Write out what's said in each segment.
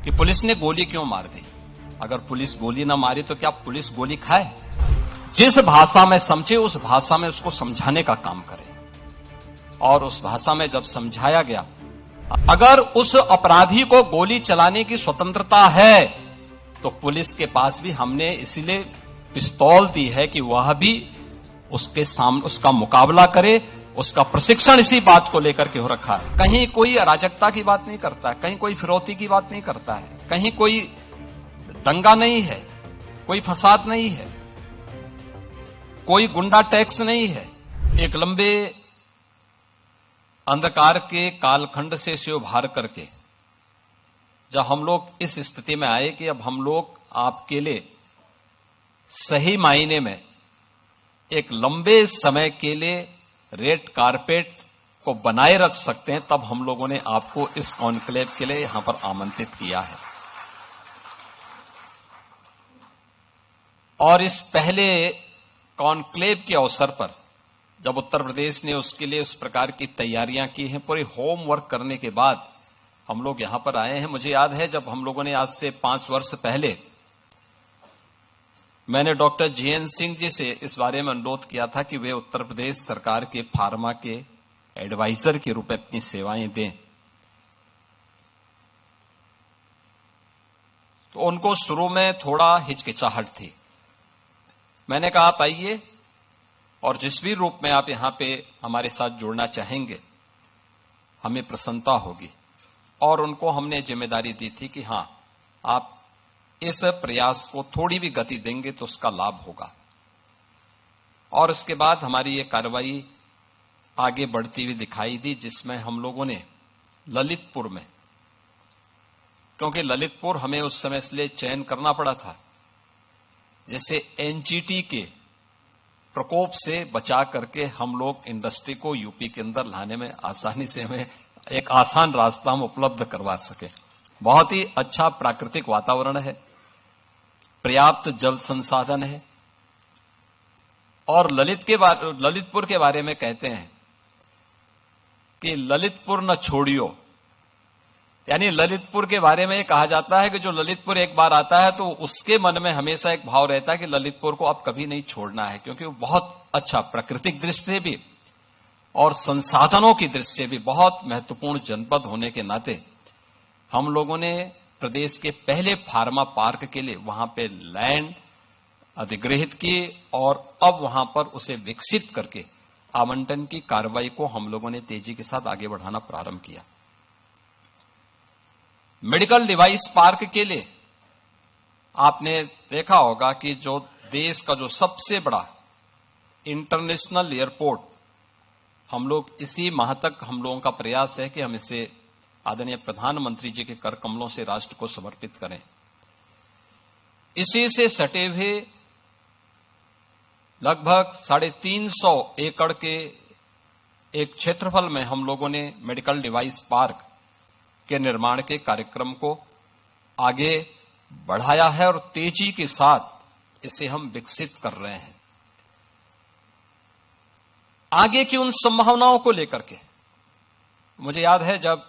कि पुलिस ने गोली क्यों मार दी। अगर पुलिस गोली ना मारी तो क्या पुलिस गोली खाए? जिस भाषा में समझे उस भाषा में उसको समझाने का काम करे। और उस भाषा में जब समझाया गया, अगर उस अपराधी को गोली चलाने की स्वतंत्रता है तो पुलिस के पास भी हमने इसलिए पिस्तौल दी है कि वह भी उसके सामने उसका मुकाबला करे। उसका प्रशिक्षण इसी बात को लेकर के हो रखा है। कहीं कोई अराजकता की बात नहीं करता है, कहीं कोई फिरौती की बात नहीं करता है, कहीं कोई दंगा नहीं है, कोई फसाद नहीं है, कोई गुंडा टैक्स नहीं है। एक लंबे अंधकार के कालखंड से उभार करके जब हम लोग इस स्थिति में आए कि अब हम लोग आपके लिए सही मायने में एक लंबे समय के लिए रेड कारपेट को बनाए रख सकते हैं, तब हम लोगों ने आपको इस कॉन्क्लेव के लिए यहां पर आमंत्रित किया है। और इस पहले कॉन्क्लेव के अवसर पर जब उत्तर प्रदेश ने उसके लिए उस प्रकार की तैयारियां की हैं, पूरे होमवर्क करने के बाद हम लोग यहां पर आए हैं। मुझे याद है जब हम लोगों ने आज से 5 वर्ष पहले मैंने डॉक्टर जीएन सिंह जी से इस बारे में अनुरोध किया था कि वे उत्तर प्रदेश सरकार के फार्मा के एडवाइजर के रूप में अपनी सेवाएं दें, तो उनको शुरू में थोड़ा हिचकिचाहट थी। मैंने कहा आप आइए और जिस भी रूप में आप यहां पे हमारे साथ जुड़ना चाहेंगे हमें प्रसन्नता होगी। और उनको हमने जिम्मेदारी दी थी कि हां, आप इस प्रयास को थोड़ी भी गति देंगे तो उसका लाभ होगा। और इसके बाद हमारी ये कार्रवाई आगे बढ़ती हुई दिखाई दी, जिसमें हम लोगों ने ललितपुर में, क्योंकि ललितपुर हमें उस समय इसलिए चयन करना पड़ा था जैसे एनजीटी के प्रकोप से बचा करके हम लोग इंडस्ट्री को यूपी के अंदर लाने में आसानी से हमें एक आसान रास्ता हम उपलब्ध करवा सके। बहुत ही अच्छा प्राकृतिक वातावरण है, पर्याप्त जल संसाधन है। और ललितपुर के बारे में कहते हैं कि ललितपुर न छोड़ियो, यानी ललितपुर के बारे में कहा जाता है कि जो ललितपुर एक बार आता है तो उसके मन में हमेशा एक भाव रहता है कि ललितपुर को अब कभी नहीं छोड़ना है, क्योंकि वो बहुत अच्छा प्राकृतिक दृष्टि से भी और संसाधनों की दृष्टि से भी बहुत महत्वपूर्ण जनपद होने के नाते हम लोगों ने प्रदेश के पहले फार्मा पार्क के लिए वहां पे लैंड अधिग्रहित की और अब वहां पर उसे विकसित करके आवंटन की कार्रवाई को हम लोगों ने तेजी के साथ आगे बढ़ाना प्रारंभ किया। मेडिकल डिवाइस पार्क के लिए आपने देखा होगा कि जो देश का जो सबसे बड़ा इंटरनेशनल एयरपोर्ट, हम लोग इसी माह तक हम लोगों का प्रयास है कि हम इसे आदरणीय प्रधानमंत्री जी के कर कमलों से राष्ट्र को समर्पित करें। इसी से सटे हुए लगभग 350 एकड़ के एक क्षेत्रफल में हम लोगों ने मेडिकल डिवाइस पार्क के निर्माण के कार्यक्रम को आगे बढ़ाया है और तेजी के साथ इसे हम विकसित कर रहे हैं। आगे की उन संभावनाओं को लेकर के मुझे याद है जब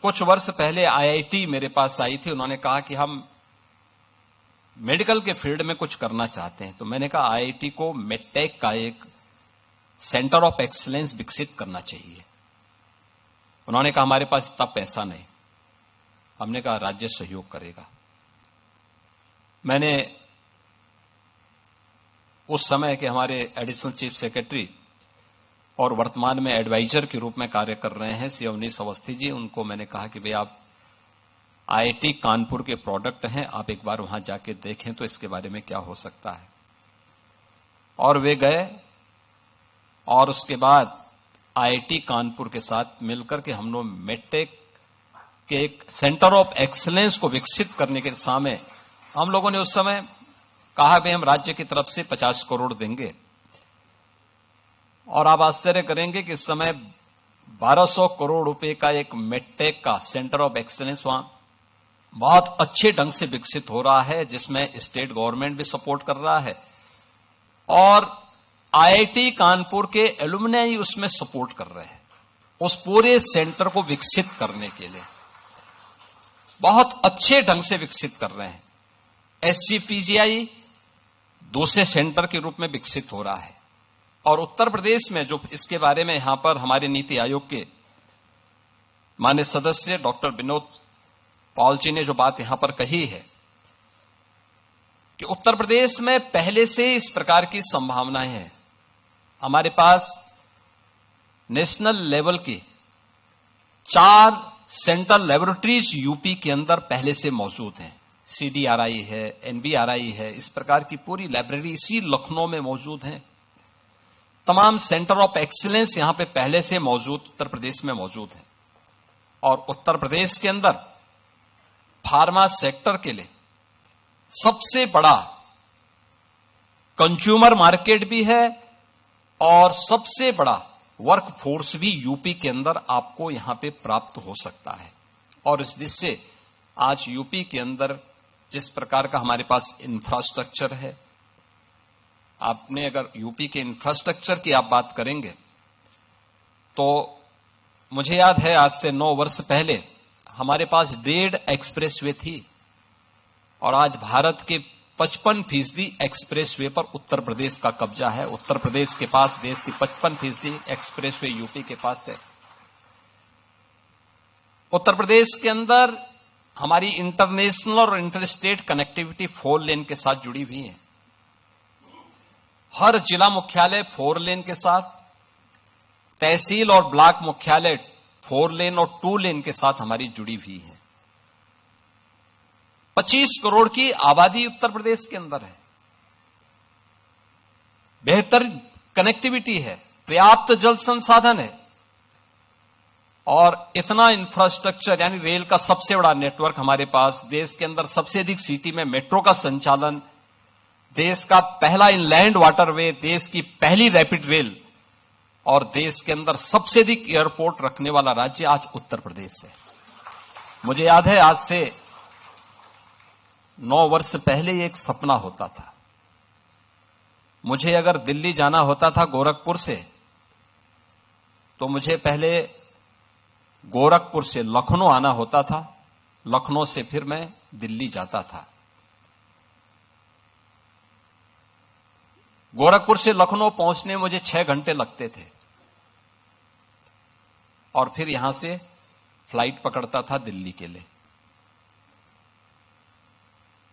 कुछ वर्ष पहले आईआईटी मेरे पास आई थी, उन्होंने कहा कि हम मेडिकल के फील्ड में कुछ करना चाहते हैं। तो मैंने कहा आईआईटी को मेडटेक का एक सेंटर ऑफ एक्सीलेंस विकसित करना चाहिए। उन्होंने कहा हमारे पास इतना पैसा नहीं। हमने कहा राज्य सहयोग करेगा। मैंने उस समय के हमारे एडिशनल चीफ सेक्रेटरी और वर्तमान में एडवाइजर के रूप में कार्य कर रहे हैं श्री अवनीश अवस्थी जी, उनको मैंने कहा कि भाई आप आईआईटी कानपुर के प्रोडक्ट हैं, आप एक बार वहां जाके देखें तो इसके बारे में क्या हो सकता है। और वे गए और उसके बाद आईआईटी कानपुर के साथ मिलकर के हम लोग मेडटेक के एक सेंटर ऑफ एक्सीलेंस को विकसित करने के दिशा में हम लोगों ने उस समय कहा भाई हम राज्य की तरफ से 50 करोड़ देंगे। और आप आश्चर्य करेंगे कि इस समय 1200 करोड़ रुपए का एक मेडटेक का सेंटर ऑफ एक्सीलेंस वहां बहुत अच्छे ढंग से विकसित हो रहा है, जिसमें स्टेट गवर्नमेंट भी सपोर्ट कर रहा है और आईआईटी कानपुर के एलुमनाई उसमें सपोर्ट कर रहे हैं उस पूरे सेंटर को विकसित करने के लिए। बहुत अच्छे ढंग से विकसित कर रहे हैं। SCPGI दूसरे सेंटर के रूप में विकसित हो रहा है। और उत्तर प्रदेश में जो इसके बारे में यहां पर हमारे नीति आयोग के माननीय सदस्य डॉक्टर विनोद पॉल जी ने जो बात यहां पर कही है कि उत्तर प्रदेश में पहले से इस प्रकार की संभावनाएं हैं। हमारे पास नेशनल लेवल की 4 सेंट्रल लेबोरेटरीज यूपी के अंदर पहले से मौजूद हैं। CDRI है, NBRI है, इस प्रकार की पूरी लाइब्रेरी इसी लखनऊ में मौजूद हैं। तमाम सेंटर ऑफ एक्सीलेंस यहां पे पहले से मौजूद उत्तर प्रदेश में मौजूद है। और उत्तर प्रदेश के अंदर फार्मा सेक्टर के लिए सबसे बड़ा कंज्यूमर मार्केट भी है और सबसे बड़ा वर्क फोर्स भी यूपी के अंदर आपको यहां पे प्राप्त हो सकता है। और इस दृष्टि से आज यूपी के अंदर जिस प्रकार का हमारे पास इंफ्रास्ट्रक्चर है, आपने अगर यूपी के इंफ्रास्ट्रक्चर की आप बात करेंगे तो मुझे याद है आज से 9 वर्ष पहले हमारे पास 1.5 एक्सप्रेसवे थी और आज भारत के 55% एक्सप्रेसवे पर उत्तर प्रदेश का कब्जा है। उत्तर प्रदेश के पास देश की 55% एक्सप्रेसवे यूपी के पास है। उत्तर प्रदेश के अंदर हमारी इंटरनेशनल और इंटरस्टेट कनेक्टिविटी 4 लेन के साथ जुड़ी हुई है। हर जिला मुख्यालय 4 लेन के साथ, तहसील और ब्लॉक मुख्यालय 4 लेन और 2 लेन के साथ हमारी जुड़ी हुई है। 25 करोड़ की आबादी उत्तर प्रदेश के अंदर है। बेहतर कनेक्टिविटी है, पर्याप्त जल संसाधन है और इतना इंफ्रास्ट्रक्चर यानी रेल का सबसे बड़ा नेटवर्क हमारे पास, देश के अंदर सबसे अधिक सिटी में मेट्रो का संचालन, देश का पहला इनलैंड वाटरवे, देश की पहली रैपिड रेल और देश के अंदर सबसे अधिक एयरपोर्ट रखने वाला राज्य आज उत्तर प्रदेश है। मुझे याद है आज से 9 वर्ष पहले एक सपना होता था। मुझे अगर दिल्ली जाना होता था गोरखपुर से तो मुझे पहले गोरखपुर से लखनऊ आना होता था, लखनऊ से फिर मैं दिल्ली जाता था। गोरखपुर से लखनऊ पहुंचने मुझे 6 घंटे लगते थे और फिर यहां से फ्लाइट पकड़ता था दिल्ली के लिए।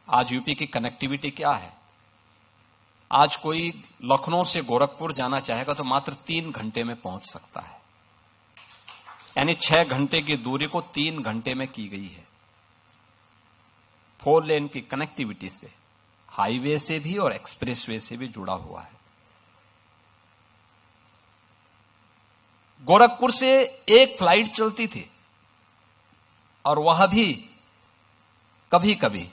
आज यूपी की कनेक्टिविटी क्या है? आज कोई लखनऊ से गोरखपुर जाना चाहेगा तो मात्र 3 घंटे में पहुंच सकता है, यानी 6 घंटे की दूरी को 3 घंटे में की गई है। 4 लेन की कनेक्टिविटी से, हाईवे से भी और एक्सप्रेसवे से भी जुड़ा हुआ है। गोरखपुर से एक फ्लाइट चलती थी और वह भी कभी कभी,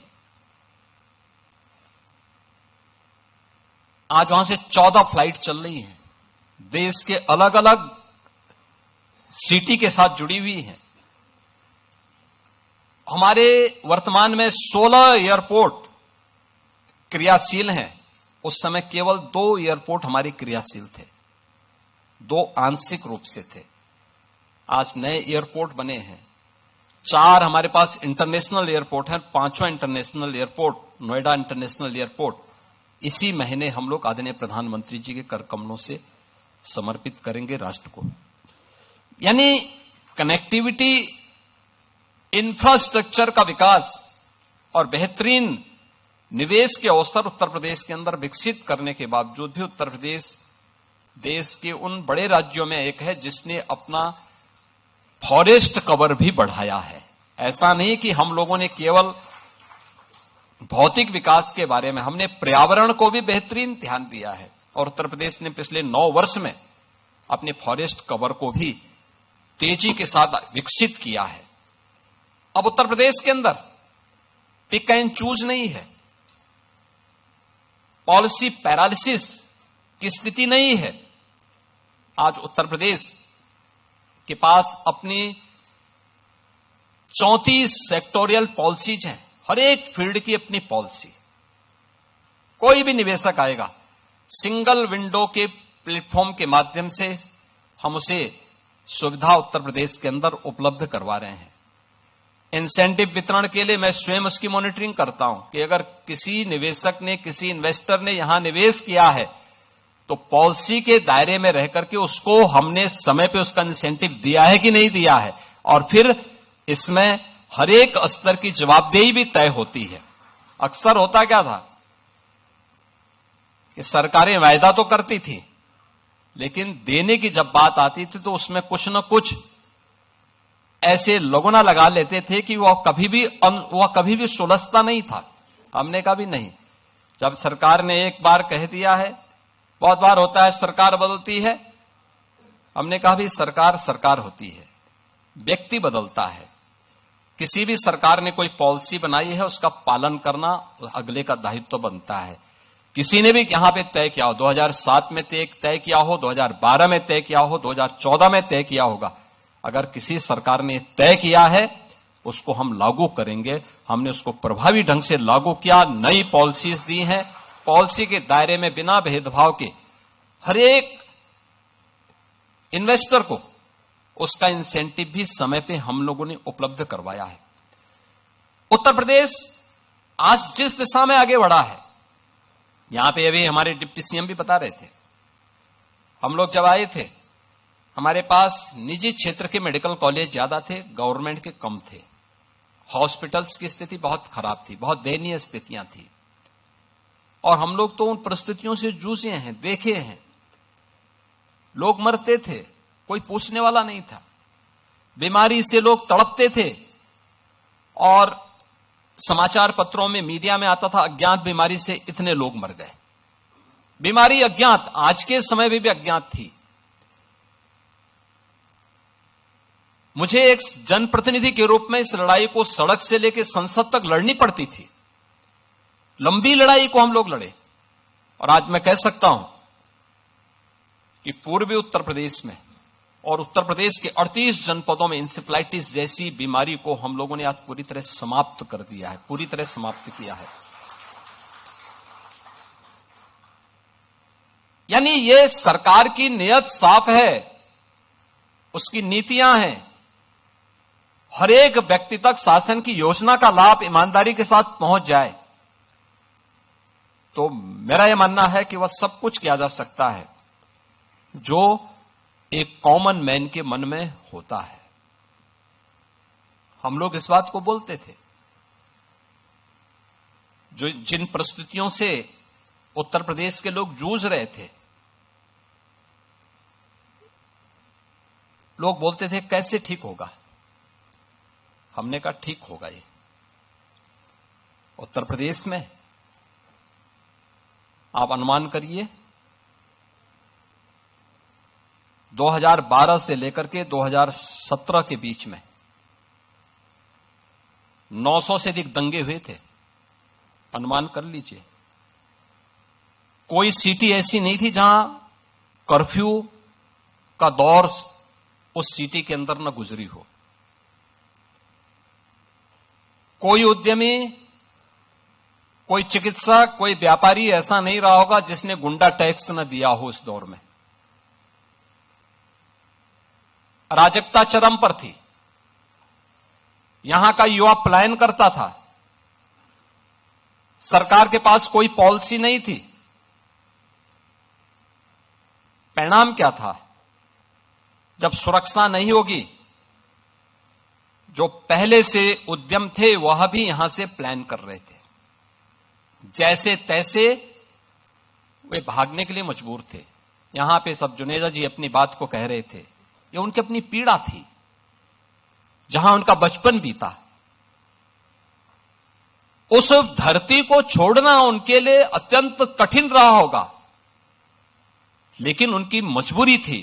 आज वहां से 14 फ्लाइट चल रही हैं, देश के अलग अलग सिटी के साथ जुड़ी हुई हैं। हमारे वर्तमान में 16 एयरपोर्ट क्रियाशील हैं। उस समय केवल 2 एयरपोर्ट हमारे क्रियाशील थे, 2 आंशिक रूप से थे। आज नए एयरपोर्ट बने हैं। 4 हमारे पास इंटरनेशनल एयरपोर्ट हैं, 5वां international airport Noida international airport इसी महीने हम लोग आदरणीय प्रधानमंत्री जी के कर कमलों से समर्पित करेंगे राष्ट्र को। यानी कनेक्टिविटी, इंफ्रास्ट्रक्चर का विकास और बेहतरीन निवेश के अवसर उत्तर प्रदेश के अंदर विकसित करने के बावजूद भी उत्तर प्रदेश देश के उन बड़े राज्यों में एक है जिसने अपना फॉरेस्ट कवर भी बढ़ाया है। ऐसा नहीं कि हम लोगों ने केवल भौतिक विकास के बारे में, हमने पर्यावरण को भी बेहतरीन ध्यान दिया है और उत्तर प्रदेश ने पिछले 9 वर्ष में अपने फॉरेस्ट कवर को भी तेजी के साथ विकसित किया है। अब उत्तर प्रदेश के अंदर पिक एंड चूज नहीं है, पॉलिसी पैरालिसिस की स्थिति नहीं है। आज उत्तर प्रदेश के पास अपनी 34 सेक्टोरियल पॉलिसीज हैं, हर एक फील्ड की अपनी पॉलिसी। कोई भी निवेशक आएगा, सिंगल विंडो के प्लेटफॉर्म के माध्यम से हम उसे सुविधा उत्तर प्रदेश के अंदर उपलब्ध करवा रहे हैं। इंसेंटिव वितरण के लिए मैं स्वयं उसकी मॉनिटरिंग करता हूं कि अगर किसी निवेशक ने, किसी इन्वेस्टर ने यहां निवेश किया है तो पॉलिसी के दायरे में रह करके उसको हमने समय पे उसका इंसेंटिव दिया है कि नहीं दिया है, और फिर इसमें हर एक स्तर की जवाबदेही भी तय होती है। अक्सर होता क्या था कि सरकारें वायदा तो करती थी, लेकिन देने की जब बात आती थी तो उसमें कुछ न कुछ ऐसे लगुना लगा लेते थे कि वह कभी भी सुलझता नहीं था। हमने कहा भी नहीं, जब सरकार ने एक बार कह दिया है, बहुत बार होता है सरकार बदलती है, हमने कहा भी सरकार सरकार होती है, व्यक्ति बदलता है। किसी भी सरकार ने कोई पॉलिसी बनाई है उसका पालन करना अगले का दायित्व तो बनता है। किसी ने भी यहां पे तय किया हो, 2007 में तय किया हो, 2012 में तय किया हो, 2014 में तय किया होगा, अगर किसी सरकार ने तय किया है उसको हम लागू करेंगे। हमने उसको प्रभावी ढंग से लागू किया, नई पॉलिसीज दी हैं, पॉलिसी के दायरे में बिना भेदभाव के हर एक इन्वेस्टर को उसका इंसेंटिव भी समय पे हम लोगों ने उपलब्ध करवाया है। उत्तर प्रदेश आज जिस दिशा में आगे बढ़ा है, यहां पे अभी हमारे डिप्टी सीएम भी बता रहे थे, हम लोग जब आए थे हमारे पास निजी क्षेत्र के मेडिकल कॉलेज ज्यादा थे, गवर्नमेंट के कम थे। हॉस्पिटल्स की स्थिति बहुत खराब थी, बहुत दयनीय स्थितियां थी, और हम लोग तो उन परिस्थितियों से जूझे हैं, देखे हैं। लोग मरते थे, कोई पूछने वाला नहीं था, बीमारी से लोग तड़पते थे, और समाचार पत्रों में, मीडिया में आता था अज्ञात बीमारी से इतने लोग मर गए। बीमारी अज्ञात, आज के समय में भी अज्ञात थी। मुझे एक जनप्रतिनिधि के रूप में इस लड़ाई को सड़क से लेकर संसद तक लड़नी पड़ती थी। लंबी लड़ाई को हम लोग लड़े, और आज मैं कह सकता हूं कि पूर्वी उत्तर प्रदेश में और उत्तर प्रदेश के 38 जनपदों में इंसेफ्लाइटिस जैसी बीमारी को हम लोगों ने आज पूरी तरह समाप्त कर दिया है, पूरी तरह समाप्त किया है। यानी ये सरकार की नीयत साफ है, उसकी नीतियां हैं, हर एक व्यक्ति तक शासन की योजना का लाभ ईमानदारी के साथ पहुंच जाए, तो मेरा यह मानना है कि वह सब कुछ किया जा सकता है जो एक कॉमन मैन के मन में होता है। हम लोग इस बात को बोलते थे। जो जिन परिस्थितियों से उत्तर प्रदेश के लोग जूझ रहे थे, लोग बोलते थे कैसे ठीक होगा। हमने कहा ठीक होगा। ये उत्तर प्रदेश में आप अनुमान करिए, 2012 से लेकर के 2017 के बीच में 900 से अधिक दंगे हुए थे। अनुमान कर लीजिए, कोई सिटी ऐसी नहीं थी जहां कर्फ्यू का दौर उस सिटी के अंदर न गुजरी हो। कोई उद्यमी, कोई चिकित्सक, कोई व्यापारी ऐसा नहीं रहा होगा जिसने गुंडा टैक्स न दिया हो। इस दौर में अराजकता चरम पर थी। यहां का युवा पलायन करता था। सरकार के पास कोई पॉलिसी नहीं थी। परिणाम क्या था? जब सुरक्षा नहीं होगी, जो पहले से उद्यम थे वह भी यहां से प्लान कर रहे थे, जैसे तैसे वे भागने के लिए मजबूर थे। यहां पे सब जुनेजा जी अपनी बात को कह रहे थे, ये उनकी अपनी पीड़ा थी, जहां उनका बचपन बीता। उस धरती को छोड़ना उनके लिए अत्यंत कठिन रहा होगा, लेकिन उनकी मजबूरी थी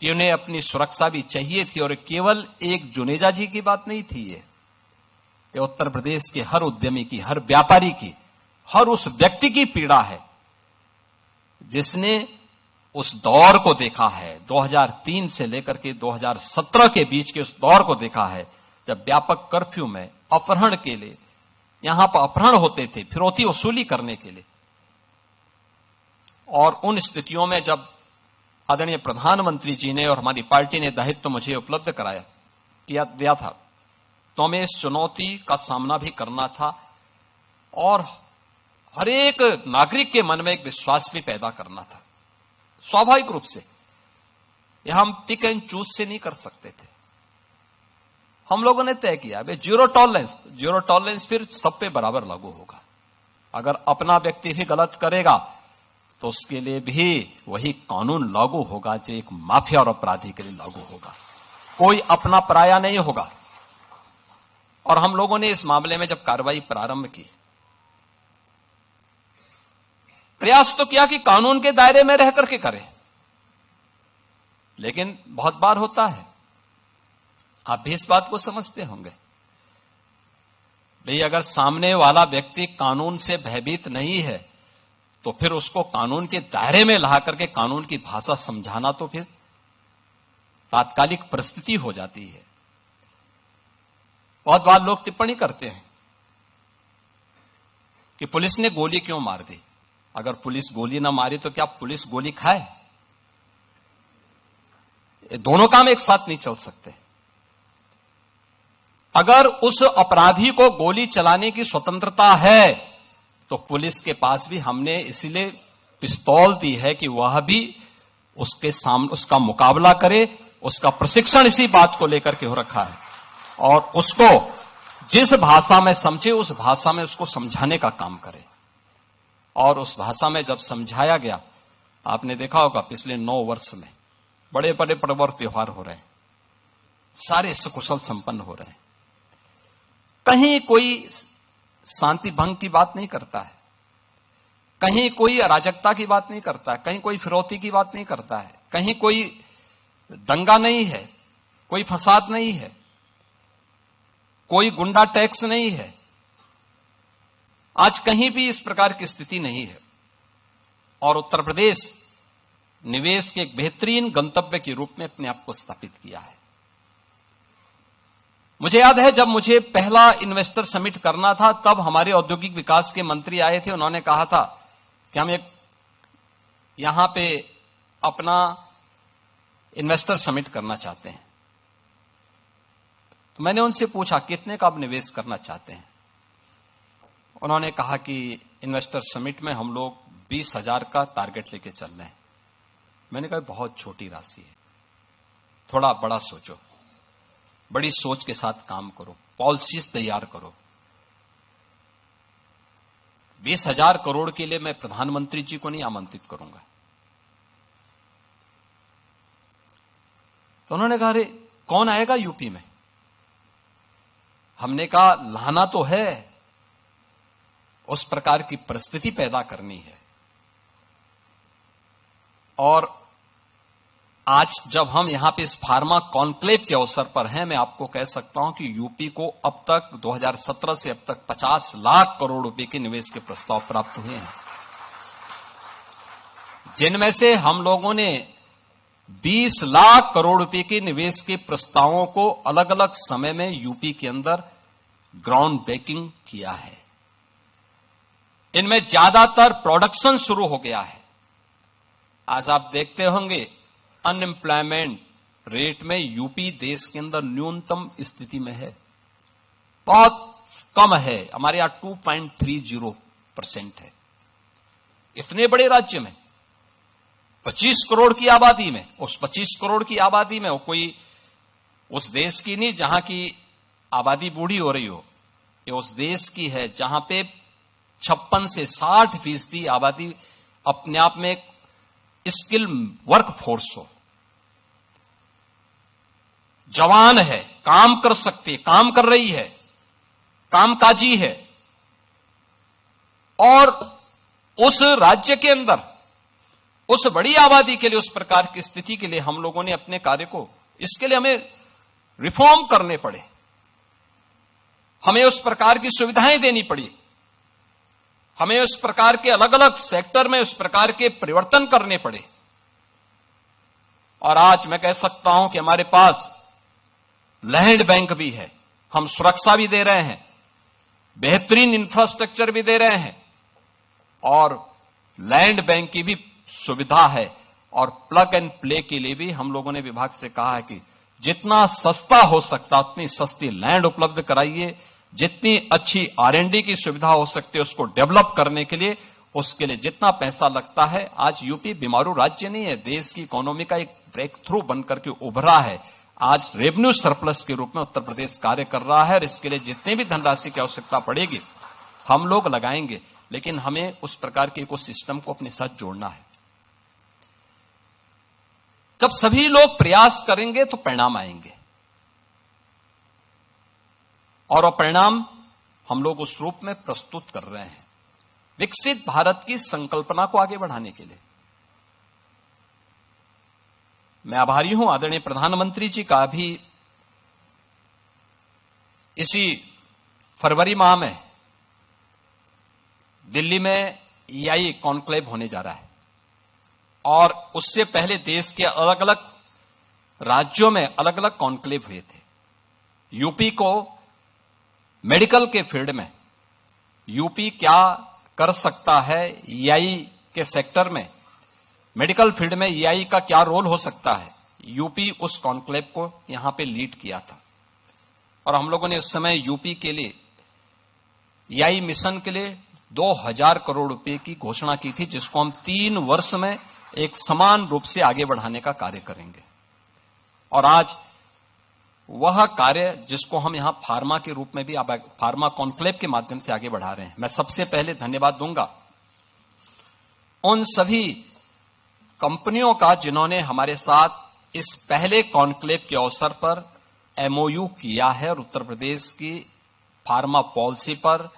कि उन्हें अपनी सुरक्षा भी चाहिए थी। और केवल एक जुनेजा जी की बात नहीं थी, ये उत्तर प्रदेश के हर उद्यमी की, हर व्यापारी की, हर उस व्यक्ति की पीड़ा है जिसने उस दौर को देखा है, 2003 से लेकर के 2017 के बीच के उस दौर को देखा है, जब व्यापक कर्फ्यू में अपहरण के लिए यहां पर अपहरण होते थे, फिरौती वसूली करने के लिए। और उन स्थितियों में जब आदरणीय प्रधानमंत्री जी ने और हमारी पार्टी ने दायित्व मुझे उपलब्ध कराया, दिया था, तो हमें इस चुनौती का सामना भी करना था और हर एक नागरिक के मन में एक विश्वास भी पैदा करना था। स्वाभाविक रूप से यह हम पिक एंड चूज से नहीं कर सकते थे। हम लोगों ने तय किया भाई जीरो टॉलरेंस फिर सब पे बराबर लागू होगा। अगर अपना व्यक्ति भी गलत करेगा तो उसके लिए भी वही कानून लागू होगा जो एक माफिया और अपराधी के लिए लागू होगा। कोई अपना पराया नहीं होगा। और हम लोगों ने इस मामले में जब कार्रवाई प्रारंभ की, प्रयास तो किया कि कानून के दायरे में रह करके करें, लेकिन बहुत बार होता है, आप भी इस बात को समझते होंगे, भाई अगर सामने वाला व्यक्ति कानून से भयभीत नहीं है तो फिर उसको कानून के दायरे में ला करके कानून की भाषा समझाना तो फिर तात्कालिक परिस्थिति हो जाती है। बहुत बार लोग टिप्पणी करते हैं कि पुलिस ने गोली क्यों मार दी। अगर पुलिस गोली ना मारी तो क्या पुलिस गोली खाए? ये दोनों काम एक साथ नहीं चल सकते। अगर उस अपराधी को गोली चलाने की स्वतंत्रता है तो पुलिस के पास भी हमने इसीलिए पिस्तौल दी है कि वह भी उसके सामने उसका मुकाबला करे। उसका प्रशिक्षण इसी बात को लेकर के हो रखा है और उसको जिस भाषा में समझे उस भाषा में उसको समझाने का काम करे। और उस भाषा में जब समझाया गया, आपने देखा होगा पिछले 9 वर्ष में बड़े बड़े पर्व और त्योहार हो रहे हैं, सारे सकुशल संपन्न हो रहे हैं, कहीं कोई शांति भंग की बात नहीं करता है, कहीं कोई अराजकता की बात नहीं करता है, कहीं कोई फिरौती की बात नहीं करता है, कहीं कोई दंगा नहीं है, कोई फसाद नहीं है, कोई गुंडा टैक्स नहीं है। आज कहीं भी इस प्रकार की स्थिति नहीं है और उत्तर प्रदेश निवेश के एक बेहतरीन गंतव्य के रूप में अपने आप को स्थापित किया है। मुझे याद है जब मुझे पहला इन्वेस्टर समिट करना था तब हमारे औद्योगिक विकास के मंत्री आए थे। उन्होंने कहा था कि हम एक यहां पे अपना इन्वेस्टर समिट करना चाहते हैं। तो मैंने उनसे पूछा कितने का आप निवेश करना चाहते हैं। उन्होंने कहा कि इन्वेस्टर समिट में हम लोग 20,000 का टारगेट लेके चल रहे हैं। मैंने कहा बहुत छोटी राशि है, थोड़ा बड़ा सोचो, बड़ी सोच के साथ काम करो, पॉलिसीज तैयार करो। 20,000 करोड़ के लिए मैं प्रधानमंत्री जी को नहीं आमंत्रित करूंगा। तो उन्होंने कहा अरे कौन आएगा यूपी में। हमने कहा लाना तो है, उस प्रकार की परिस्थिति पैदा करनी है। और आज जब हम यहां पे इस फार्मा कॉन्क्लेव के अवसर पर हैं, मैं आपको कह सकता हूं कि यूपी को अब तक 2017 से अब तक 50 लाख करोड़ रुपए के निवेश के प्रस्ताव प्राप्त हुए हैं, जिनमें से हम लोगों ने 20 लाख करोड़ रुपए के निवेश के प्रस्तावों को अलग अलग समय में यूपी के अंदर ग्राउंड ब्रेकिंग किया है। इनमें ज्यादातर प्रोडक्शन शुरू हो गया है। आज आप देखते होंगे अनएम्प्लॉयमेंट रेट में यूपी देश के अंदर न्यूनतम स्थिति में है, बहुत कम है। हमारे यहां 2.30% है। इतने बड़े राज्य में 25 करोड़ की आबादी में, उस 25 करोड़ की आबादी में वो कोई उस देश की नहीं जहां की आबादी बूढ़ी हो रही हो, ये उस देश की है जहां पे 56 से 60% आबादी अपने आप में स्किल वर्क फोर्स हो, जवान है, काम कर सकती, काम कर रही है, कामकाजी है। और उस राज्य के अंदर उस बड़ी आबादी के लिए, उस प्रकार की स्थिति के लिए हम लोगों ने अपने कार्य को, इसके लिए हमें रिफॉर्म करने पड़े, हमें उस प्रकार की सुविधाएं देनी पड़ी, हमें उस प्रकार के अलग अलग सेक्टर में उस प्रकार के परिवर्तन करने पड़े। और आज मैं कह सकता हूं कि हमारे पास लैंड बैंक भी है, हम सुरक्षा भी दे रहे हैं, बेहतरीन इंफ्रास्ट्रक्चर भी दे रहे हैं और लैंड बैंक की भी सुविधा है। और प्लग एंड प्ले के लिए भी हम लोगों ने विभाग से कहा है कि जितना सस्ता हो सकता उतनी सस्ती लैंड उपलब्ध कराइए, जितनी अच्छी R&D की सुविधा हो सकती है उसको डेवलप करने के लिए, उसके लिए जितना पैसा लगता है। आज यूपी बीमारू राज्य नहीं है, देश की इकोनॉमी का एक ब्रेक थ्रू बनकर के उभरा है। आज रेवेन्यू सरप्लस के रूप में उत्तर प्रदेश कार्य कर रहा है और इसके लिए जितनी भी धनराशि की आवश्यकता पड़ेगी हम लोग लगाएंगे, लेकिन हमें उस प्रकार के इकोसिस्टम को अपने साथ जोड़ना है। जब सभी लोग प्रयास करेंगे तो परिणाम आएंगे, और परिणाम हम लोग उस रूप में प्रस्तुत कर रहे हैं विकसित भारत की संकल्पना को आगे बढ़ाने के लिए। मैं आभारी हूं आदरणीय प्रधानमंत्री जी का भी। इसी फरवरी माह में दिल्ली में EI कॉन्क्लेव होने जा रहा है, और उससे पहले देश के अलग अलग राज्यों में अलग अलग कॉन्क्लेव हुए थे। यूपी को मेडिकल के फील्ड में यूपी क्या कर सकता है, EI के सेक्टर में मेडिकल फील्ड में EI का क्या रोल हो सकता है, यूपी उस कॉन्क्लेव को यहां पे लीड किया था। और हम लोगों ने उस समय यूपी के लिए EI मिशन के लिए 2000 करोड़ रुपए की घोषणा की थी, जिसको हम 3 वर्ष में एक समान रूप से आगे बढ़ाने का कार्य करेंगे। और आज वह कार्य जिसको हम यहां फार्मा के रूप में भी फार्मा कॉन्क्लेव के माध्यम से आगे बढ़ा रहे हैं। मैं सबसे पहले धन्यवाद दूंगा उन सभी कंपनियों का जिन्होंने हमारे साथ इस पहले कॉन्क्लेव के अवसर पर MOU किया है और उत्तर प्रदेश की फार्मा पॉलिसी पर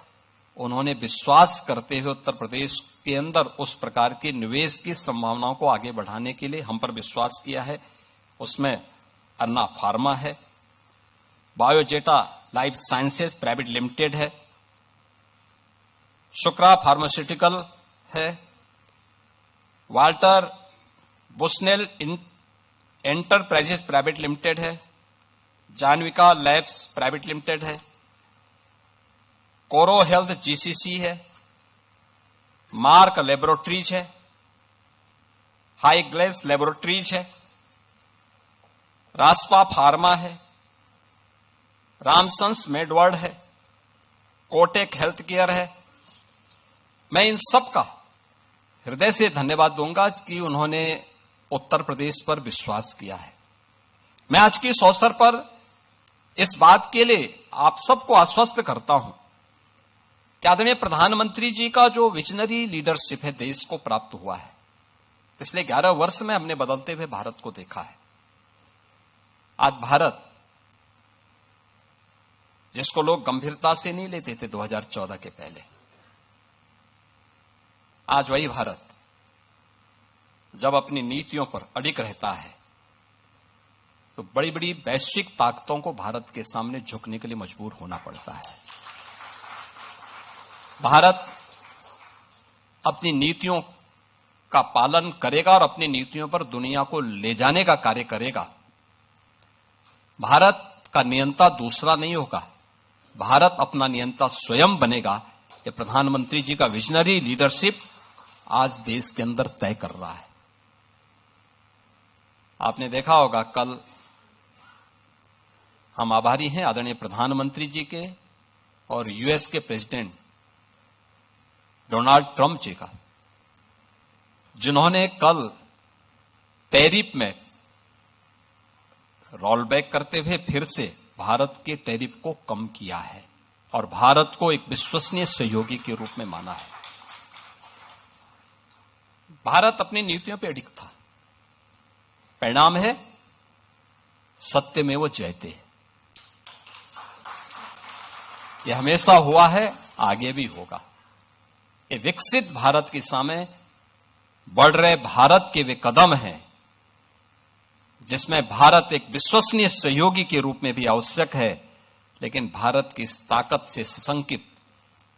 उन्होंने विश्वास करते हुए उत्तर प्रदेश के अंदर उस प्रकार के निवेश की संभावनाओं को आगे बढ़ाने के लिए हम पर विश्वास किया है। उसमें अन्ना फार्मा है, बायोजेटा लाइफ साइंसेज प्राइवेट लिमिटेड है, शुक्रा फार्मास्यूटिकल है, Walter Bushnell enterprises private limited है, जानविका लैब्स प्राइवेट लिमिटेड है, कोरो हेल्थ GCC है, मार्क लेबोरेटरीज है, हाई ग्लेस लेबोरेटरीज है, रास्पा फार्मा है, रामसंस मेडवर्ड है, कोटेक हेल्थ केयर है। मैं इन सब का हृदय से धन्यवाद दूंगा कि उन्होंने उत्तर प्रदेश पर विश्वास किया है। मैं आज के इस अवसर पर इस बात के लिए आप सबको आश्वस्त करता हूं कि आदरणीय प्रधानमंत्री जी का जो विजनरी लीडरशिप है देश को प्राप्त हुआ है, पिछले 11 वर्ष में हमने बदलते हुए भारत को देखा है। आज भारत जिसको लोग गंभीरता से नहीं लेते थे 2014 के पहले, आज वही भारत जब अपनी नीतियों पर अडिग रहता है तो बड़ी बड़ी वैश्विक ताकतों को भारत के सामने झुकने के लिए मजबूर होना पड़ता है। भारत अपनी नीतियों का पालन करेगा और अपनी नीतियों पर दुनिया को ले जाने का कार्य करेगा। भारत का नियंता दूसरा नहीं होगा, भारत अपना नियंता स्वयं बनेगा। ये प्रधानमंत्री जी का विजनरी लीडरशिप आज देश के अंदर तय कर रहा है। आपने देखा होगा कल हम आभारी हैं आदरणीय प्रधानमंत्री जी के और US के प्रेसिडेंट डोनाल्ड ट्रंप जी का, जिन्होंने कल टैरिफ में रोल बैक करते हुए फिर से भारत के टैरिफ को कम किया है और भारत को एक विश्वसनीय सहयोगी के रूप में माना है। भारत अपनी नीतियों पर अडिग था। परिणाम है सत्यमेव जयते। यह हमेशा हुआ है, आगे भी होगा। ये विकसित भारत के सामने बढ़ रहे भारत के वे कदम हैं जिसमें भारत एक विश्वसनीय सहयोगी के रूप में भी आवश्यक है, लेकिन भारत की इस ताकत से सशंकित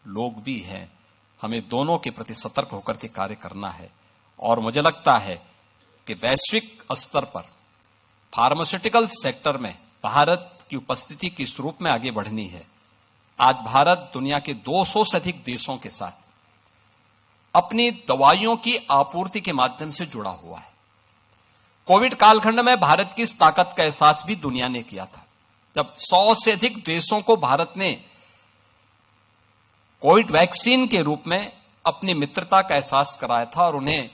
लोग भी हैं। हमें दोनों के प्रति सतर्क होकर के कार्य करना है। और मुझे लगता है कि वैश्विक स्तर पर फार्मास्यूटिकल सेक्टर में भारत की उपस्थिति किस रूप में आगे बढ़नी है। आज भारत दुनिया के 200 से अधिक देशों के साथ अपनी दवाइयों की आपूर्ति के माध्यम से जुड़ा हुआ है। कोविड कालखंड में भारत की इस ताकत का एहसास भी दुनिया ने किया था, जब 100 से अधिक देशों को भारत ने कोविड वैक्सीन के रूप में अपनी मित्रता का एहसास कराया था और उन्हें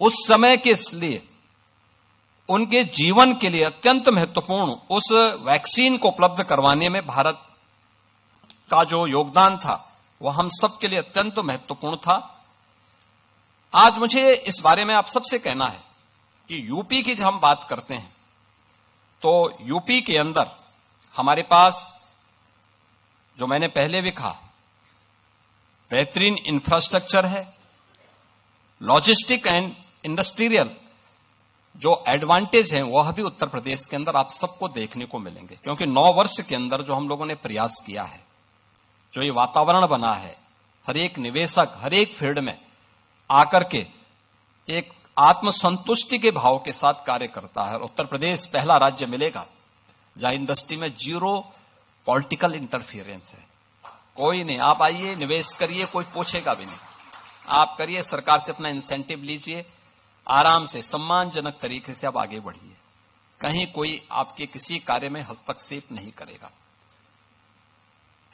उस समय के लिए उनके जीवन के लिए अत्यंत महत्वपूर्ण उस वैक्सीन को उपलब्ध करवाने में भारत का जो योगदान था वह हम सबके लिए अत्यंत महत्वपूर्ण था। आज मुझे इस बारे में आप सबसे कहना है कि यूपी की जब हम बात करते हैं तो यूपी के अंदर हमारे पास, जो मैंने पहले भी कहा, बेहतरीन इंफ्रास्ट्रक्चर है, लॉजिस्टिक एंड इंडस्ट्रियल जो एडवांटेज हैं वह भी उत्तर प्रदेश के अंदर आप सबको देखने को मिलेंगे, क्योंकि 9 वर्ष के अंदर जो हम लोगों ने प्रयास किया है, जो ये वातावरण बना है, हर एक निवेशक हर एक फील्ड में आकर के एक आत्मसंतुष्टि के भाव के साथ कार्य करता है। उत्तर प्रदेश पहला राज्य मिलेगा जहां इंडस्ट्री में 0 पॉलिटिकल इंटरफियरेंस है। कोई नहीं, आप आइए निवेश करिए, कोई पूछेगा भी नहीं, आप करिए, सरकार से अपना इंसेंटिव लीजिए, आराम से सम्मानजनक तरीके से आप आगे बढ़िए, कहीं कोई आपके किसी कार्य में हस्तक्षेप नहीं करेगा,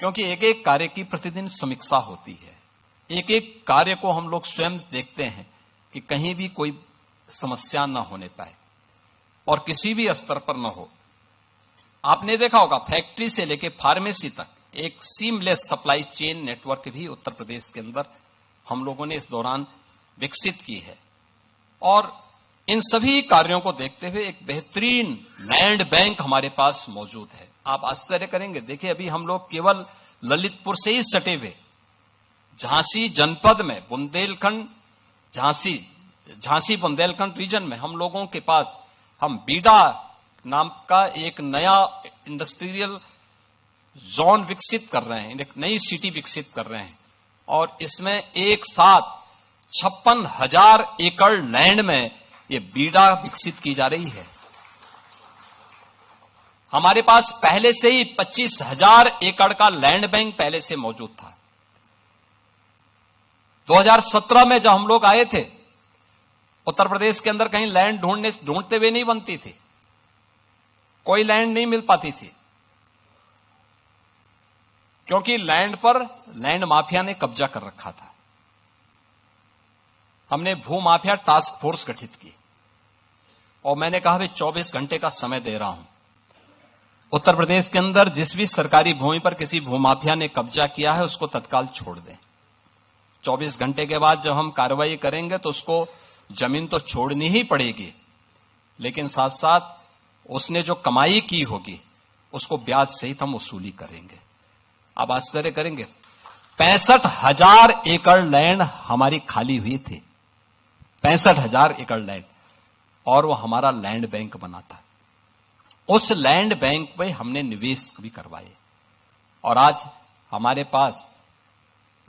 क्योंकि एक एक कार्य की प्रतिदिन समीक्षा होती है, एक एक कार्य को हम लोग स्वयं देखते हैं कि कहीं भी कोई समस्या न होने पाए और किसी भी स्तर पर न हो। आपने देखा होगा फैक्ट्री से लेकर फार्मेसी तक एक सीमलेस सप्लाई चेन नेटवर्क भी उत्तर प्रदेश के अंदर हम लोगों ने इस दौरान विकसित की है। और इन सभी कार्यों को देखते हुए एक बेहतरीन लैंड बैंक हमारे पास मौजूद है। आप आश्चर्य करेंगे, देखिए अभी हम लोग केवल ललितपुर से ही सटे हुए झांसी जनपद में बुंदेलखंड, झांसी बुंदेलखंड रीजन में हम लोगों के पास हम बीडा नाम का एक नया इंडस्ट्रियल जोन विकसित कर रहे हैं, एक नई सिटी विकसित कर रहे हैं, और इसमें एक साथ 56,000 एकड़ लैंड में ये बीडा विकसित की जा रही है। हमारे पास पहले से ही 25,000 एकड़ का लैंड बैंक पहले से मौजूद था। 2017 में जब हम लोग आए थे, उत्तर प्रदेश के अंदर कहीं लैंड ढूंढते हुए नहीं बनती थी, कोई लैंड नहीं मिल पाती थी, क्योंकि लैंड पर लैंड माफिया ने कब्जा कर रखा था। हमने भू माफिया टास्क फोर्स गठित की और मैंने कहा भाई 24 घंटे का समय दे रहा हूं, उत्तर प्रदेश के अंदर जिस भी सरकारी भूमि पर किसी भूमाफिया ने कब्जा किया है उसको तत्काल छोड़ दें। 24 घंटे के बाद जब हम कार्रवाई करेंगे तो उसको जमीन तो छोड़नी ही पड़ेगी, लेकिन साथ साथ उसने जो कमाई की होगी उसको ब्याज सहित हम वसूली करेंगे। आप आश्चर्य करेंगे, 65,000 एकड़ लैंड हमारी खाली हुई थी, 65,000 एकड़ लैंड, और वो हमारा लैंड बैंक बना था। उस लैंड बैंक में हमने निवेश भी करवाए और आज हमारे पास,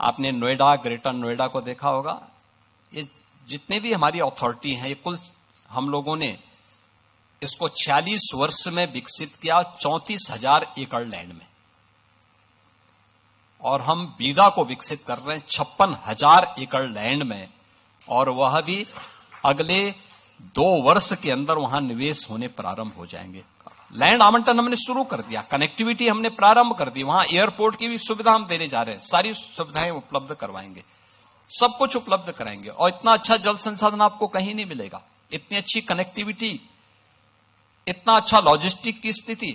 आपने नोएडा, ग्रेटर नोएडा को देखा होगा, ये जितने भी हमारी अथॉरिटी हैं, ये कुल हम लोगों ने इसको 46 वर्ष में विकसित किया, 34,000 एकड़ लैंड में, और हम बीडा को विकसित कर रहे हैं 56,000 एकड़ लैंड में, और वह भी अगले 2 वर्ष के अंदर वहां निवेश होने प्रारंभ हो जाएंगे। लैंड आवंटन हमने शुरू कर दिया, कनेक्टिविटी हमने प्रारंभ कर दी, वहां एयरपोर्ट की भी सुविधा हम देने जा रहे हैं, सारी सुविधाएं उपलब्ध करवाएंगे, सब कुछ उपलब्ध कराएंगे। और इतना अच्छा जल संसाधन आपको कहीं नहीं मिलेगा, इतनी अच्छी कनेक्टिविटी, इतना अच्छा लॉजिस्टिक की स्थिति,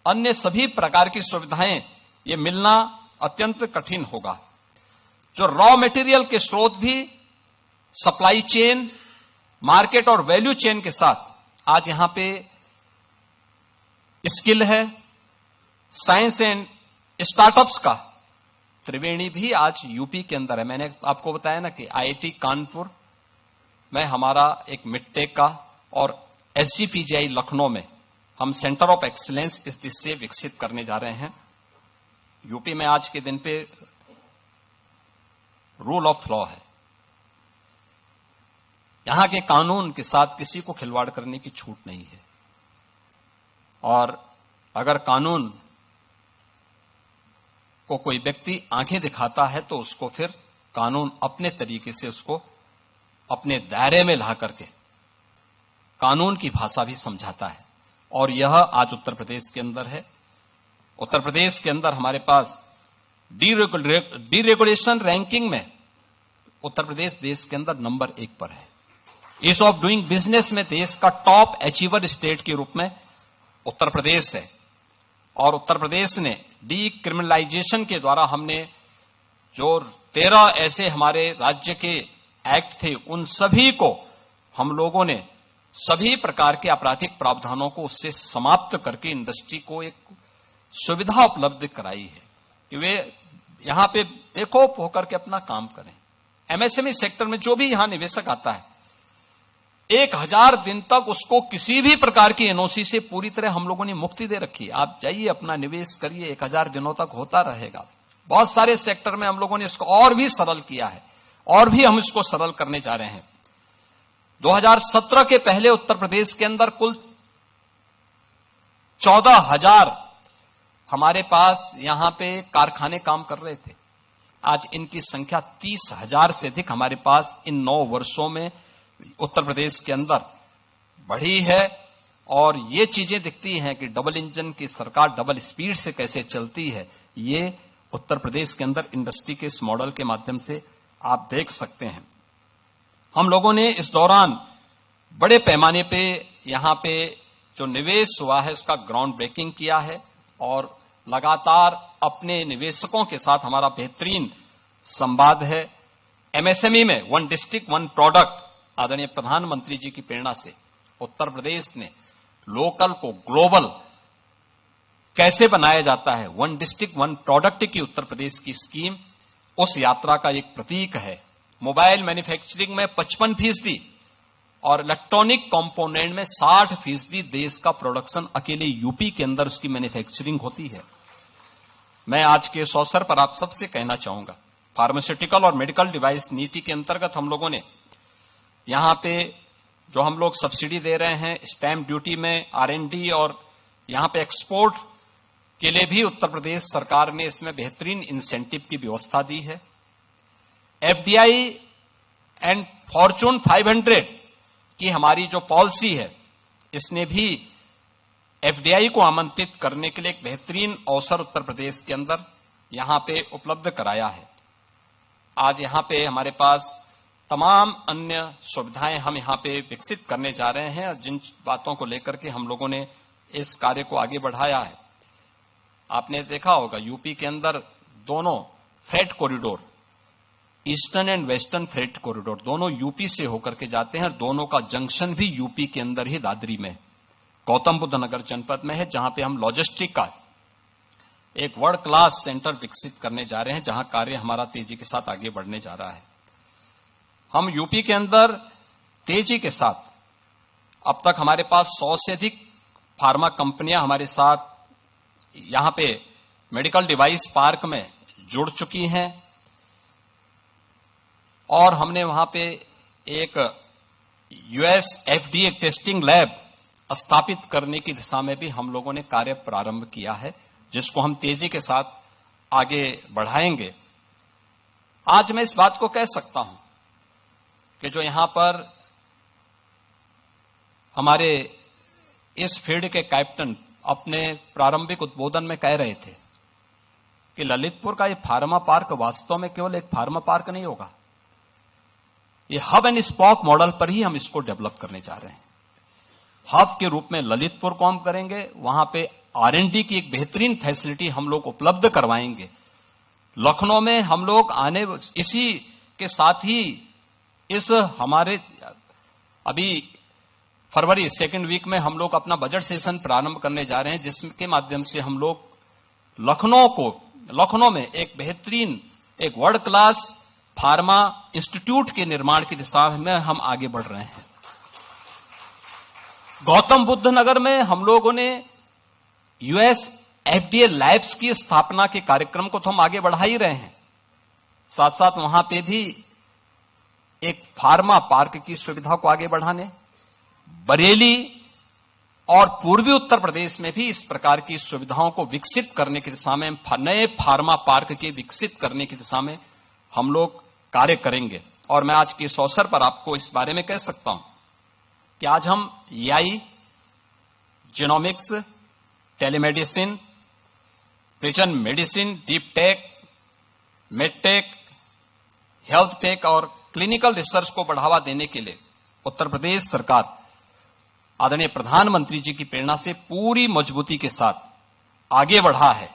अन्य सभी प्रकार की सुविधाएं ये मिलना अत्यंत कठिन होगा। जो रॉ मटेरियल के स्रोत भी सप्लाई चेन, मार्केट और वैल्यू चेन के साथ आज यहां पे स्किल है, साइंस एंड स्टार्टअप्स का त्रिवेणी भी आज यूपी के अंदर है। मैंने आपको बताया ना कि आईआईटी कानपुर में हमारा एक मिडटेक का और एसजीपीजीआई लखनऊ में हम सेंटर ऑफ एक्सीलेंस इस दिशा से विकसित करने जा रहे हैं। यूपी में आज के दिन पे रूल ऑफ लॉ है, यहां के कानून के साथ किसी को खिलवाड़ करने की छूट नहीं है, और अगर कानून को कोई व्यक्ति आंखें दिखाता है तो उसको फिर कानून अपने तरीके से उसको अपने दायरे में ला करके कानून की भाषा भी समझाता है। और यह आज उत्तर प्रदेश के अंदर है। उत्तर प्रदेश के अंदर हमारे पास डीरेगुलेशन रैंकिंग में उत्तर प्रदेश देश के अंदर नंबर 1 पर है। ईज ऑफ डूइंग बिजनेस में देश का टॉप अचीवर स्टेट के रूप में उत्तर प्रदेश है। और उत्तर प्रदेश ने डीक्रिमिनलाइजेशन के द्वारा हमने जो 13 ऐसे हमारे राज्य के एक्ट थे, उन सभी को हम लोगों ने सभी प्रकार के आपराधिक प्रावधानों को उससे समाप्त करके इंडस्ट्री को एक सुविधा उपलब्ध कराई है कि वे यहां पे बेखौफ होकर के अपना काम करें। एमएसएमई सेक्टर में जो भी यहां निवेशक आता है 1000 दिन तक उसको किसी भी प्रकार की एनओसी से पूरी तरह हम लोगों ने मुक्ति दे रखी है। आप जाइए अपना निवेश करिए, 1000 दिनों तक होता रहेगा। बहुत सारे सेक्टर में हम लोगों ने इसको और भी सरल किया है और भी हम इसको सरल करने जा रहे हैं। 2017 के पहले उत्तर प्रदेश के अंदर कुल 14,000 हमारे पास यहां पे कारखाने काम कर रहे थे। आज इनकी संख्या 30,000 से अधिक हमारे पास इन 9 वर्षों में उत्तर प्रदेश के अंदर बढ़ी है। और ये चीजें दिखती हैं कि डबल इंजन की सरकार डबल स्पीड से कैसे चलती है, ये उत्तर प्रदेश के अंदर इंडस्ट्री के इस मॉडल के माध्यम से आप देख सकते हैं। हम लोगों ने इस दौरान बड़े पैमाने पे यहां पे जो निवेश हुआ है उसका ग्राउंड ब्रेकिंग किया है और लगातार अपने निवेशकों के साथ हमारा बेहतरीन संवाद है। एमएसएमई में 1 डिस्ट्रिक्ट 1 प्रोडक्ट आदरणीय प्रधानमंत्री जी की प्रेरणा से उत्तर प्रदेश ने लोकल को ग्लोबल कैसे बनाया जाता है, 1 डिस्ट्रिक्ट 1 प्रोडक्ट की उत्तर प्रदेश की स्कीम उस यात्रा का एक प्रतीक है। मोबाइल मैन्युफैक्चरिंग में 55% और इलेक्ट्रॉनिक कंपोनेंट में 60% देश का प्रोडक्शन अकेले यूपी के अंदर उसकी मैन्युफैक्चरिंग होती है। मैं आज के इस अवसर पर आप सबसे कहना चाहूंगा, फार्मास्यूटिकल और मेडिकल डिवाइस नीति के अंतर्गत हम लोगों ने यहां पे जो हम लोग सब्सिडी दे रहे हैं स्टैंप ड्यूटी में, R&D और यहां पे एक्सपोर्ट के लिए भी उत्तर प्रदेश सरकार ने इसमें बेहतरीन इंसेंटिव की व्यवस्था दी है। FDI एंड फॉर्चून 500 की हमारी जो पॉलिसी है, इसने भी FDI को आमंत्रित करने के लिए एक बेहतरीन अवसर उत्तर प्रदेश के अंदर यहां पे उपलब्ध कराया है। आज यहां पे हमारे पास तमाम अन्य सुविधाएं हम यहां पे विकसित करने जा रहे हैं और जिन बातों को लेकर के हम लोगों ने इस कार्य को आगे बढ़ाया है। आपने देखा होगा यूपी के अंदर दोनों freight corridor, eastern and western freight corridor, दोनों यूपी से होकर के जाते हैं और दोनों का जंक्शन भी यूपी के अंदर ही दादरी में, गौतम बुद्ध नगर जनपद में है, जहां पे हम लॉजिस्टिक का एक वर्ल्ड क्लास सेंटर विकसित करने जा रहे हैं, जहां कार्य हमारा तेजी के साथ आगे बढ़ने जा रहा है। हम यूपी के अंदर तेजी के साथ अब तक हमारे पास 100 से अधिक फार्मा कंपनियां हमारे साथ यहां पे मेडिकल डिवाइस पार्क में जुड़ चुकी हैं और हमने वहां पे एक US FDA टेस्टिंग लैब स्थापित करने की दिशा में भी हम लोगों ने कार्य प्रारंभ किया है, जिसको हम तेजी के साथ आगे बढ़ाएंगे। आज मैं इस बात को कह सकता हूं कि जो यहां पर हमारे इस फील्ड के कैप्टन अपने प्रारंभिक उद्बोधन में कह रहे थे कि ललितपुर का ये फार्मा पार्क वास्तव में केवल एक फार्मा पार्क नहीं होगा, ये हब एंड स्पॉक मॉडल पर ही हम इसको डेवलप करने जा रहे हैं। हब के रूप में ललितपुर को हम करेंगे, वहां पे R&D की एक बेहतरीन फैसिलिटी हम लोग उपलब्ध करवाएंगे। लखनऊ में हम लोग आने, इसी के साथ ही इस हमारे अभी फरवरी 2nd वीक में हम लोग अपना बजट सेशन प्रारंभ करने जा रहे हैं, जिसके माध्यम से हम लोग लखनऊ में एक बेहतरीन एक वर्ल्ड क्लास फार्मा इंस्टीट्यूट के निर्माण की दिशा में हम आगे बढ़ रहे हैं। गौतम बुद्ध नगर में हम लोगों ने US FDA लैब्स की स्थापना के कार्यक्रम को तो हम आगे बढ़ा ही रहे हैं, साथ साथ वहां पे भी एक फार्मा पार्क की सुविधा को आगे बढ़ाने, बरेली और पूर्वी उत्तर प्रदेश में भी इस प्रकार की सुविधाओं को विकसित करने की दिशा में, नए फार्मा पार्क के विकसित करने की दिशा में हम लोग कार्य करेंगे। और मैं आज के इस अवसर पर आपको इस बारे में कह सकता हूं कि आज हम AI, genomics, telemedicine, prison medicine, deep tech, medtech, health take और क्लिनिकल रिसर्च को बढ़ावा देने के लिए उत्तर प्रदेश सरकार आदरणीय प्रधानमंत्री जी की प्रेरणा से पूरी मजबूती के साथ आगे बढ़ा है।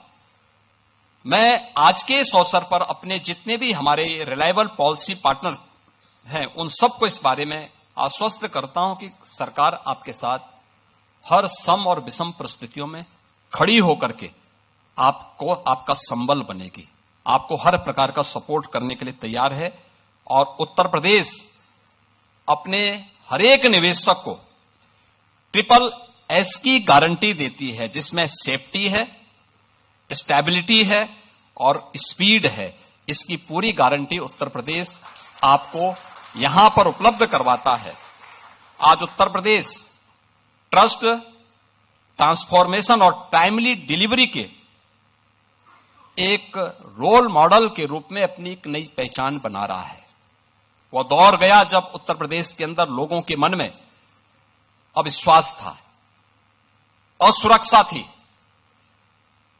मैं आज के इस अवसर पर अपने जितने भी हमारे रिलायबल पॉलिसी पार्टनर हैं उन सबको इस बारे में आश्वस्त करता हूं कि सरकार आपके साथ हर सम और विषम परिस्थितियों में खड़ी होकर के आपको आपका संबल बनेगी, आपको हर प्रकार का सपोर्ट करने के लिए तैयार है। और उत्तर प्रदेश अपने हर एक निवेशक को SSS की गारंटी देती है, जिसमें सेफ्टी है, स्टेबिलिटी है और स्पीड है। इसकी पूरी गारंटी उत्तर प्रदेश आपको यहां पर उपलब्ध करवाता है। आज उत्तर प्रदेश ट्रस्ट, ट्रांसफॉर्मेशन और टाइमली डिलीवरी के एक रोल मॉडल के रूप में अपनी एक नई पहचान बना रहा है। वह दौर गया जब उत्तर प्रदेश के अंदर लोगों के मन में अविश्वास था, असुरक्षा थी,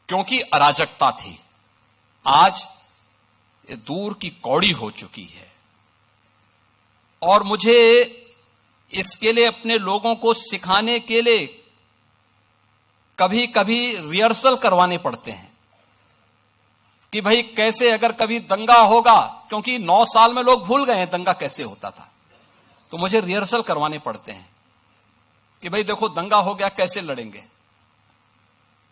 क्योंकि अराजकता थी। आज ये दूर की कौड़ी हो चुकी है और मुझे इसके लिए अपने लोगों को सिखाने के लिए कभी कभी रिहर्सल करवाने पड़ते हैं कि भाई कैसे अगर कभी दंगा होगा, क्योंकि 9 साल में लोग भूल गए हैं दंगा कैसे होता था, तो मुझे रिहर्सल करवाने पड़ते हैं कि भाई देखो दंगा हो गया कैसे लड़ेंगे।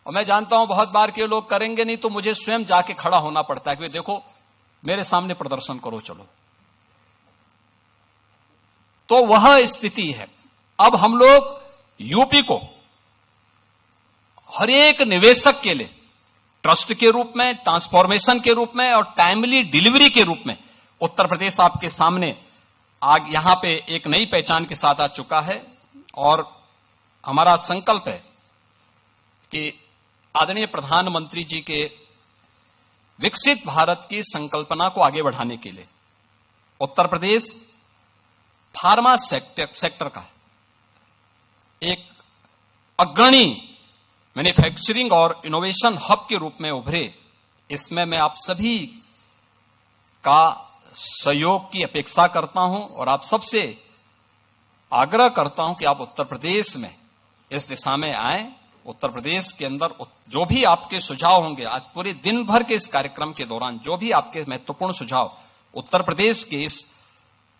और मैं जानता हूं बहुत बार के लोग करेंगे नहीं, तो मुझे स्वयं जाके खड़ा होना पड़ता है कि देखो मेरे सामने प्रदर्शन करो चलो। तो वह स्थिति है। अब हम लोग यूपी को हर एक निवेशक के लिए ट्रस्ट के रूप में, ट्रांसफॉर्मेशन के रूप में और टाइमली डिलीवरी के रूप में उत्तर प्रदेश आपके सामने आज यहां पे एक नई पहचान के साथ आ चुका है। और हमारा संकल्प है कि आदरणीय प्रधानमंत्री जी के विकसित भारत की संकल्पना को आगे बढ़ाने के लिए उत्तर प्रदेश फार्मा सेक्टर का एक अग्रणी मैन्युफैक्चरिंग और इनोवेशन हब के रूप में उभरे। इसमें मैं आप सभी का सहयोग की अपेक्षा करता हूं और आप सबसे आग्रह करता हूं कि आप उत्तर प्रदेश में इस दिशा में आएं। उत्तर प्रदेश के अंदर जो भी आपके सुझाव होंगे, आज पूरे दिन भर के इस कार्यक्रम के दौरान जो भी आपके महत्वपूर्ण सुझाव उत्तर प्रदेश के इस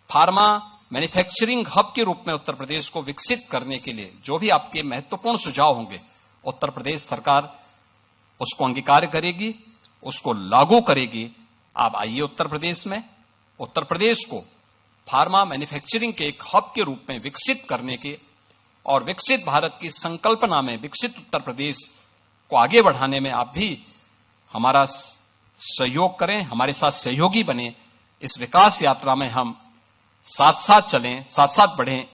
फार्मा मैन्युफैक्चरिंग हब के रूप में उत्तर प्रदेश को विकसित करने के लिए जो भी आपके महत्वपूर्ण सुझाव होंगे, उत्तर प्रदेश सरकार उसको अंगीकार करेगी, उसको लागू करेगी। आप आइए उत्तर प्रदेश में, उत्तर प्रदेश को फार्मा मैन्युफैक्चरिंग के एक हब के रूप में विकसित करने के और विकसित भारत की संकल्पना में विकसित उत्तर प्रदेश को आगे बढ़ाने में आप भी हमारा सहयोग करें, हमारे साथ सहयोगी बने। इस विकास यात्रा में हम साथ साथ चलें, साथ साथ बढ़ें।